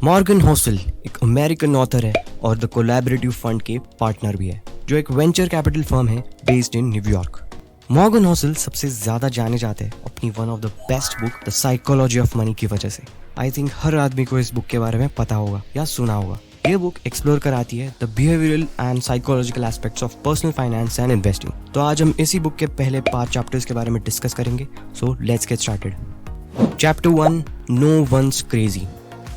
Morgan Housel एक American author है और द कोलैबोरेटिव फंड के पार्टनर भी है, जो एक वेंचर कैपिटल फर्म है based in New York. Morgan Housel सबसे ज्यादा जाने जाते हैं अपनी one of the best book the psychology of money की वजह से। आई थिंक हर आदमी को इस बुक के बारे में पता होगा या सुना होगा। ये बुक एक्सप्लोर कराती है the behavioural and psychological aspects of personal finance and investing. तो आज हम इसी बुक के पहले 5 चैप्टर्स के बारे में डिस्कस करेंगे। So let's get started. Chapter 1, no one's crazy.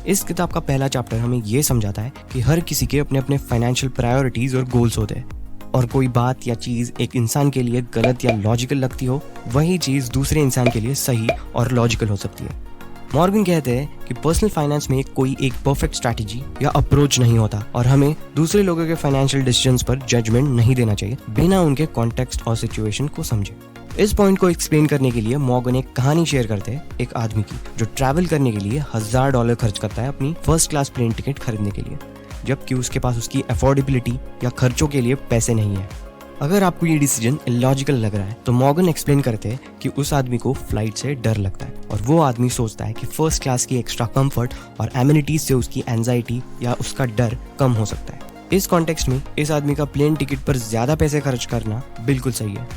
इस किताब का पहला चैप्टर हमें ये समझाता है कि हर किसी के अपने अपने फाइनेंशियल प्रायोरिटीज और गोल्स होते हैं, और कोई बात या चीज एक इंसान के लिए गलत या लॉजिकल लगती हो, वही चीज दूसरे इंसान के लिए सही और लॉजिकल हो सकती है। मॉर्गन कहते हैं कि पर्सनल फाइनेंस में कोई एक परफेक्ट स्ट्रैटेजी या अप्रोच नहीं होता और हमें दूसरे लोगों के फाइनेंशियल डिसीजंस पर जजमेंट नहीं देना चाहिए बिना उनके कॉन्टेक्स्ट और सिचुएशन को समझे। इस पॉइंट को एक्सप्लेन करने के लिए मॉर्गन एक कहानी शेयर करते हैं एक आदमी की, जो ट्रैवल करने के लिए $1000 खर्च करता है अपनी फर्स्ट क्लास प्लेन टिकट खरीदने के लिए, जबकि उसके पास उसकी अफोर्डेबिलिटी या खर्चों के लिए पैसे नहीं है। अगर आपको ये डिसीजन इलॉजिकल लग रहा है तो मॉर्गन एक्सप्लेन करते हैं कि उस आदमी को फ्लाइट से डर लगता है और वो आदमी सोचता है कि फर्स्ट क्लास की एक्स्ट्रा कंफर्ट और एमिनिटीज से उसकी एंजाइटी या उसका डर कम हो सकता है। इस कॉन्टेक्स्ट में इस आदमी का प्लेन टिकट पर ज्यादा पैसे खर्च करना बिल्कुल सही है।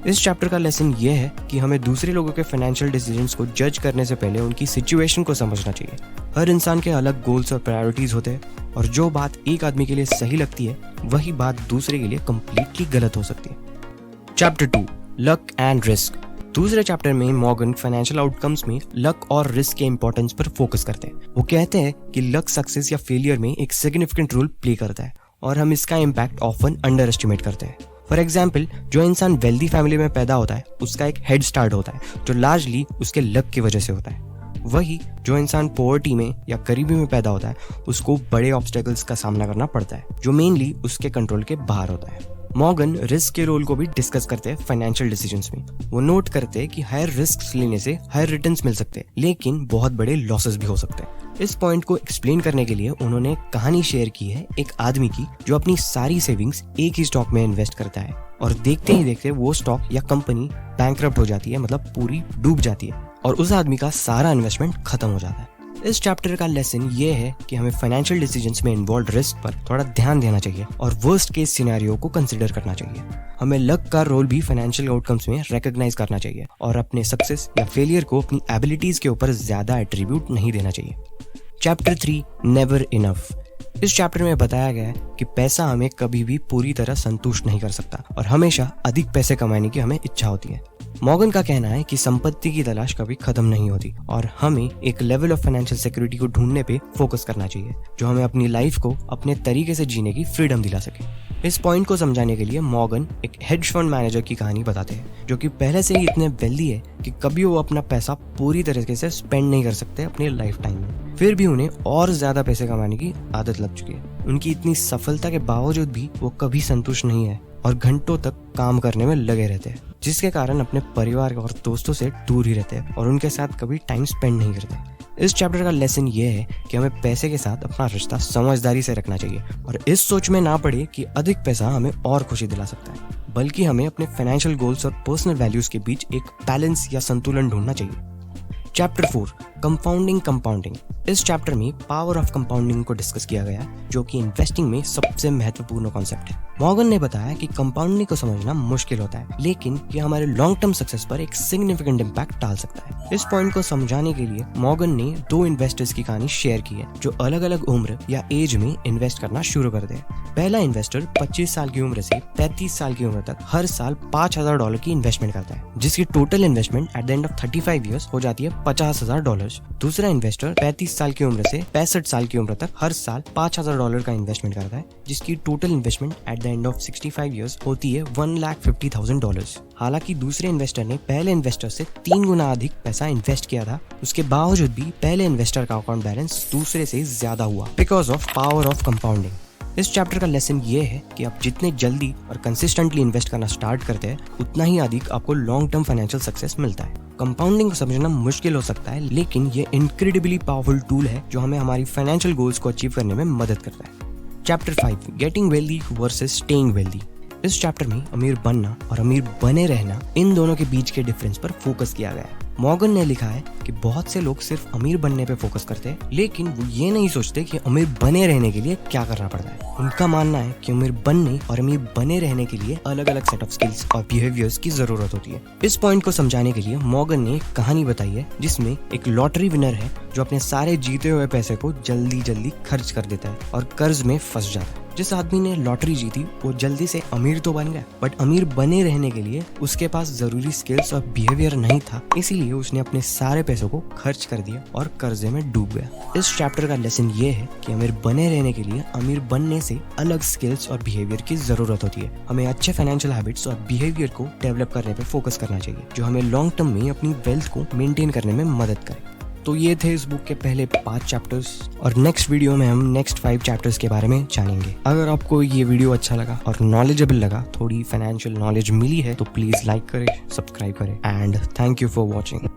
इस चैप्टर का लेसन ये है कि हमें दूसरे लोगों के फाइनेंशियल डिसीजंस को जज करने से पहले उनकी सिचुएशन को समझना चाहिए। हर इंसान के अलग गोल्स और प्रायोरिटीज होते हैं, और जो बात एक आदमी के लिए सही लगती है वही बात दूसरे के लिए कंप्लीटली गलत हो सकती है। Chapter 2, luck and risk. दूसरे चैप्टर में मॉर्गन फाइनेंशियल आउटकम्स में लक और रिस्क के इंपॉर्टेंस पर फोकस करते हैं। वो कहते हैं कि लक सक्सेस या फेलियर में एक सिग्निफिकेंट रोल प्ले करता है और हम इसका इम्पैक्ट ऑफन अंडर एस्टिमेट करते हैं। फॉर एग्जाम्पल, जो इंसान वेल्दी फैमिली में पैदा होता है उसका एक हेड स्टार्ट होता है जो लार्जली उसके लक की वजह से होता है। वही जो इंसान पॉवर्टी में या गरीबी में पैदा होता है उसको बड़े ऑब्स्टेकल्स का सामना करना पड़ता है जो मेनली उसके कंट्रोल के बाहर होता है। मॉर्गन रिस्क के रोल को भी डिस्कस करते हैं फाइनेंशियल डिसीजंस में। वो नोट करते हैं कि हायर रिस्क लेने से हायर रिटर्न्स मिल सकते हैं, लेकिन बहुत बड़े लॉसेस भी हो सकते हैं। इस पॉइंट को एक्सप्लेन करने के लिए उन्होंने एक कहानी शेयर की है एक आदमी की, जो अपनी सारी सेविंग्स एक ही स्टॉक में इन्वेस्ट करता है और देखते ही देखते वो स्टॉक या कंपनी बैंकरप्ट हो जाती है, मतलब पूरी डूब जाती है, और उस आदमी का सारा इन्वेस्टमेंट खत्म हो जाता है। इस चैप्टर का लेसन ये है कि हमें फाइनेंशियल डिसीजंस में इन्वॉल्व रिस्क पर थोड़ा ध्यान देना चाहिए और वर्स्ट केस सिनेरियो को कंसीडर करना चाहिए। हमें लक का रोल भी फाइनेंशियल आउटकम्स में रिकॉग्नाइज करना चाहिए और अपने सक्सेस या फेलियर को अपनी एबिलिटीज के ऊपर ज्यादा एट्रीब्यूट नहीं देना चाहिए। Chapter 3, never enough. इस चैप्टर में बताया गया है कि पैसा हमें कभी भी पूरी तरह संतुष्ट नहीं कर सकता और हमेशा अधिक पैसे कमाने की हमें इच्छा होती है। मॉर्गन का कहना है कि संपत्ति की तलाश कभी खत्म नहीं होती और हमें एक लेवल ऑफ फाइनेंशियल सिक्योरिटी को ढूंढने पे फोकस करना चाहिए जो हमें अपनी लाइफ को अपने तरीके से जीने की फ्रीडम दिला सके। इस पॉइंट को समझाने के लिए मॉर्गन एक हेज फंड मैनेजर की कहानी बताते हैं जो कि पहले से ही इतने वेल्दी है कि कभी वो अपना पैसा पूरी तरीके से स्पेंड नहीं कर सकते अपने लाइफ टाइम में, फिर भी उन्हें और ज्यादा पैसे कमाने की आदत लग चुकी है। उनकी इतनी सफलता के बावजूद भी वो कभी संतुष्ट नहीं है और घंटों तक काम करने में लगे रहते हैं, जिसके कारण अपने परिवार और दोस्तों से दूर ही रहते हैं और उनके साथ कभी टाइम स्पेंड नहीं करते। इस चैप्टर का लेसन ये है कि हमें पैसे के साथ अपना रिश्ता समझदारी से रखना चाहिए और इस सोच में ना पड़े कि अधिक पैसा हमें और खुशी दिला सकता है, बल्कि हमें अपने फाइनेंशियल गोल्स और पर्सनल वैल्यूज के बीच एक बैलेंस या संतुलन ढूंढना चाहिए। Chapter 4, compounding. इस चैप्टर में पावर ऑफ कंपाउंडिंग को डिस्कस किया गया, जो कि इन्वेस्टिंग में सबसे महत्वपूर्ण कॉन्सेप्ट है। मॉर्गन ने बताया कि कंपाउंडिंग को समझना मुश्किल होता है, लेकिन ये हमारे लॉन्ग टर्म सक्सेस पर एक सिग्निफिकेंट इम्पैक्ट डाल सकता है। इस पॉइंट को समझाने के लिए मॉर्गन ने 2 इन्वेस्टर्स की कहानी शेयर की है जो अलग अलग उम्र या एज में इन्वेस्ट करना शुरू कर दे। पहला इन्वेस्टर 25 साल की उम्र से 35 साल की उम्र तक हर साल $5000 की इन्वेस्टमेंट करता है, जिसकी total investment at the end of 35 years हो जाती है $50000। दूसरा इन्वेस्टर 35 साल की उम्र से 65 साल की उम्र तक हर साल $5000 का इन्वेस्टमेंट करता है, जिसकी total investment at the end of 65 years होती है $1,50,000। हालांकि दूसरे इन्वेस्टर ने पहले इन्वेस्टर से 3 गुना अधिक पैसा इन्वेस्ट किया था, उसके बावजूद भी पहले इन्वेस्टर का अकाउंट बैलेंस दूसरे से ज्यादा हुआ because of power of compounding. इस चैप्टर का लेसन ये है कि आप जितने जल्दी और कंसिस्टेंटली इन्वेस्ट करना स्टार्ट करते हैं उतना ही अधिक आपको लॉन्ग टर्म फाइनेंशियल सक्सेस मिलता है। कंपाउंडिंग को समझना मुश्किल हो सकता है, लेकिन ये इनक्रेडिबली पावरफुल टूल है जो हमें हमारी फाइनेंशियल गोल्स को अचीव करने में मदद करता है। Chapter 5, getting wealthy versus staying wealthy. इस चैप्टर में अमीर बनना और अमीर बने रहना, इन दोनों के बीच के डिफरेंस पर फोकस किया गया है। मॉर्गन ने लिखा है कि बहुत से लोग सिर्फ अमीर बनने पे फोकस करते हैं, लेकिन वो ये नहीं सोचते कि अमीर बने रहने के लिए क्या करना पड़ता है। उनका मानना है कि अमीर बनने और अमीर बने रहने के लिए अलग अलग सेट ऑफ स्किल्स और बिहेवियर्स की जरूरत होती है। इस पॉइंट को समझाने के लिए मॉर्गन ने एक कहानी बताई है जिसमें एक लॉटरी विनर है जो अपने सारे जीते हुए पैसे को जल्दी जल्दी खर्च कर देता है और कर्ज में फंस जाता है। जिस आदमी ने लॉटरी जीती वो जल्दी से अमीर तो बन गया, बट अमीर बने रहने के लिए उसके पास जरूरी स्किल्स और बिहेवियर नहीं था, इसीलिए उसने अपने सारे पैसों को खर्च कर दिया और कर्जे में डूब गया। इस चैप्टर का लेसन ये है कि अमीर बने रहने के लिए अमीर बनने से अलग स्किल्स और बिहेवियर की जरूरत होती है। हमें अच्छे फाइनेंशियल हैबिट्स और बिहेवियर को डेवलप करने पे फोकस करना चाहिए, जो हमें लॉन्ग टर्म में अपनी वेल्थ को मेंटेन करने में मदद करे। तो ये थे इस बुक के पहले 5 चैप्टर्स, और नेक्स्ट वीडियो में हम नेक्स्ट 5 चैप्टर्स के बारे में जानेंगे। अगर आपको ये वीडियो अच्छा लगा और नॉलेजेबल लगा, थोड़ी फाइनेंशियल नॉलेज मिली है, तो प्लीज लाइक करें, सब्सक्राइब करें, and thank you for watching.